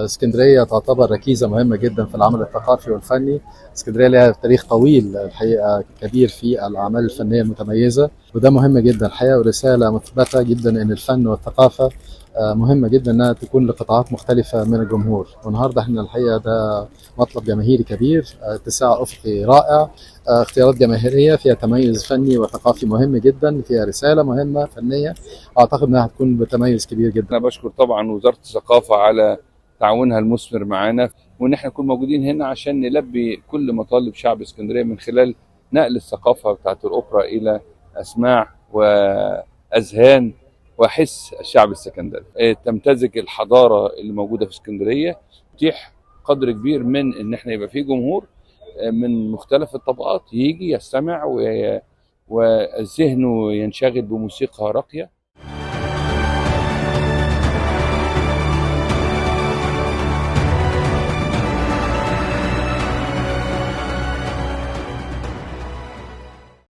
اسكندرية تعتبر ركيزة مهمة جدا في العمل الثقافي والفني. اسكندرية لها تاريخ طويل الحقيقة كبير في الأعمال الفنية المتميزة، وده مهم جدا الحقيقة، ورسالة مثبتة جدا إن الفن والثقافة مهمة جدا إنها تكون لقطاعات مختلفة من الجمهور. والنهاردة احنا الحقيقة ده مطلب جماهيري كبير، اتساع أفقي رائع، اختيارات جماهيرية فيها تميز فني وثقافي مهم جدا، فيها رسالة مهمة فنية، أعتقد إنها هتكون بتميز كبير جدا. أنا بشكر طبعا وزارة الثقافة على تعاونها المثمر معانا، وإن احنا نكون موجودين هنا عشان نلبي كل مطالب شعب اسكندرية من خلال نقل الثقافة بتاعت الأوبرا إلى أسماع وأذهان وحس الشعب السكندري. تمتزج الحضارة اللي موجودة في اسكندرية، تتيح قدر كبير من إن احنا يبقى فيه جمهور من مختلف الطبقات يجي يستمع وذهنه ينشغل بموسيقى راقية.